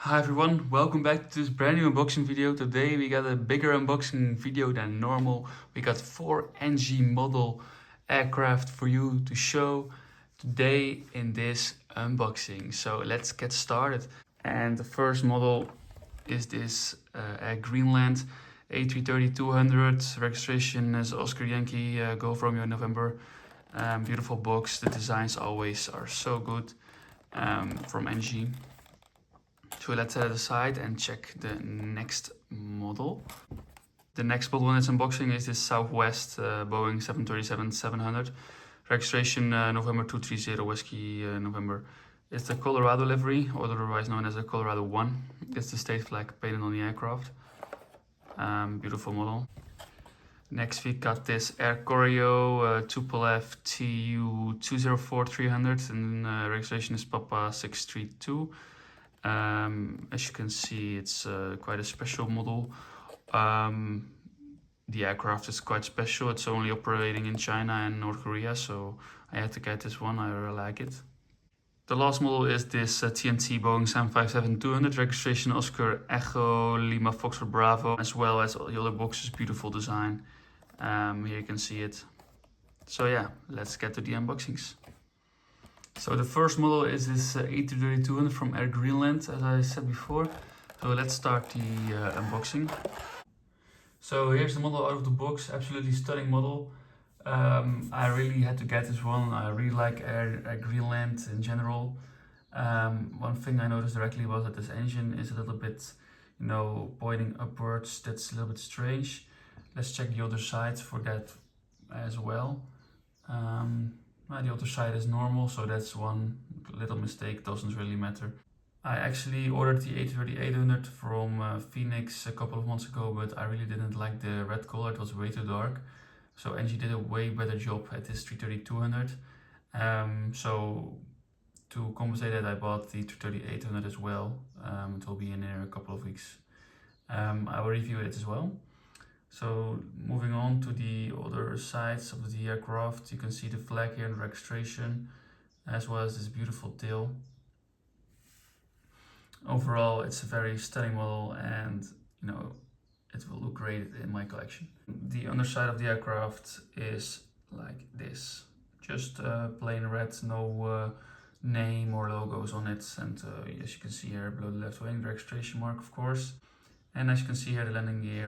Hi everyone, welcome back to this brand new unboxing video. Today we got a bigger unboxing video than normal. We got 4 NG model aircraft for you to show today in this unboxing. So let's get started. And the first model is this Air Greenland A330-200. Registration is Oscar Yankee Golf Romeo November. Beautiful box. The designs always are so good from NG. So let's set it aside and check the next model. The next model in this unboxing is this Southwest Boeing 737-700. Registration November 230 Whiskey November. It's the Colorado livery, otherwise known as the Colorado 1. It's the state flag painted on the aircraft. Beautiful model. Next we got this Air Koryo F TU 204-300 and registration is Papa 632. As you can see, it's quite a special model. The aircraft is quite special. It's only operating in China and North Korea, so I had to get this one. I really like it. The last model is this TNT Boeing 757-200, registration Oscar Echo Lima Foxtrot Bravo, as well as all the other boxes. Beautiful design. Here you can see it. So yeah, let's get to the unboxings. So the first model is this A330-200 from Air Greenland, as I said before. So let's start the unboxing. So here's the model out of the box, absolutely stunning model. I really had to get this one. I really like Air Greenland in general. One thing I noticed directly was that this engine is a little bit, pointing upwards. That's a little bit strange. Let's check the other side for that as well. The other side is normal, so that's one little mistake, doesn't really matter. I actually ordered the A330-800 from Phoenix a couple of months ago, but I really didn't like the red color, it was way too dark. So NG did a way better job at this A330-200. So to compensate that, I bought the A330-800 as well. It will be in there a couple of weeks. I will review it as well. So moving on to the other sides of the aircraft, you can see the flag here and the registration, as well as this beautiful tail. Overall, it's a very stunning model, and it will look great in my collection. The underside of the aircraft is like this, just plain red, no name or logos on it, and as you can see here below the left wing, the registration mark of course, and as you can see here the landing gear.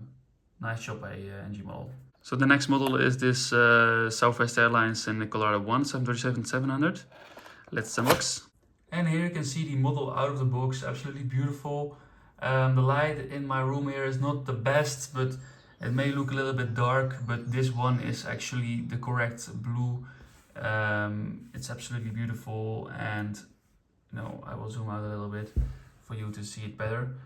Nice job by NG model. So the next model is this Southwest Airlines in the Colorado 1 737-700. Let's unbox. And here you can see the model out of the box, absolutely beautiful. The light in my room here is not the best, but it may look a little bit dark, but this one is actually the correct blue. It's absolutely beautiful, and I will zoom out a little bit for you to see it better.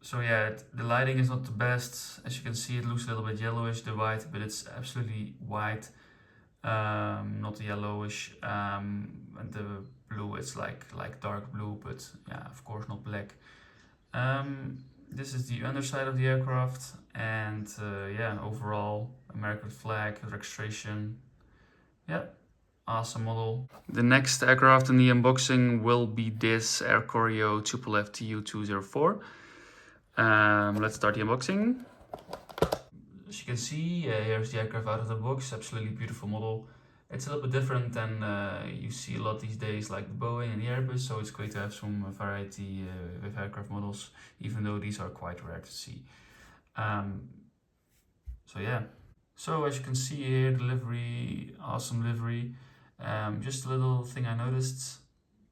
So yeah, the lighting is not the best. As you can see, it looks a little bit yellowish, the white, but it's absolutely white, not yellowish. And the blue, it's like dark blue, but yeah, of course not black. This is the underside of the aircraft, and overall American flag, registration. Yeah, awesome model. The next aircraft in the unboxing will be this Air Koryo F TU 204. Let's start the unboxing. As you can see, here's the aircraft out of the box. Absolutely beautiful model. It's a little bit different than you see a lot these days, like the Boeing and the Airbus, so it's great to have some variety with aircraft models, even though these are quite rare to see. So as you can see here, the livery, awesome livery. Just a little thing I noticed,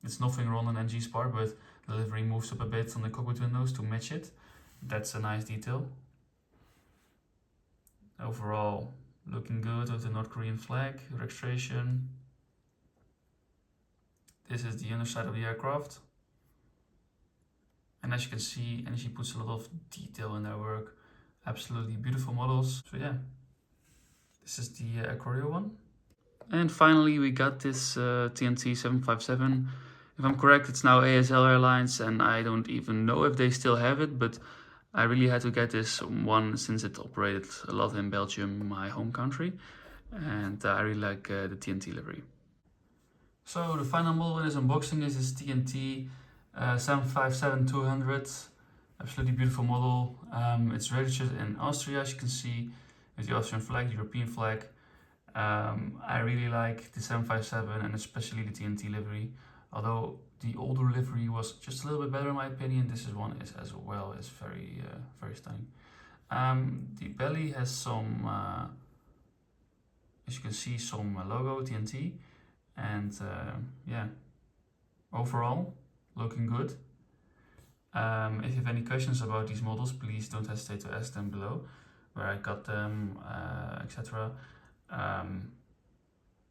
it's nothing wrong on NG's part, but the livery moves up a bit on the cockpit windows to match it. That's a nice detail. Overall, looking good with the North Korean flag, registration. This is the underside of the aircraft. And as you can see, NG puts a lot of detail in their work. Absolutely beautiful models. So yeah, this is the Air Koryo one. And finally, we got this TNT 757. If I'm correct, it's now ASL Airlines, and I don't even know if they still have it, but I really had to get this one since it operated a lot in Belgium, my home country, and I really like the TNT livery. So the final model in this unboxing is this TNT 757-200, absolutely beautiful model. It's registered in Austria, as you can see, with the Austrian flag, the European flag. I really like the 757 and especially the TNT livery. Although the older livery was just a little bit better in my opinion, this one is as well is very very stunning. The belly has some, as you can see, some logo TNT, and yeah, overall looking good. If you have any questions about these models, please don't hesitate to ask them below, where I got them, etc.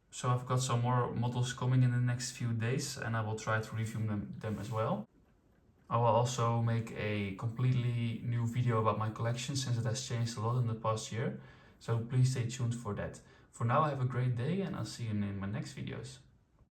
So I've got some more models coming in the next few days, and I will try to review them as well. I will also make a completely new video about my collection, since it has changed a lot in the past year. So please stay tuned for that. For now, have a great day, and I'll see you in my next videos.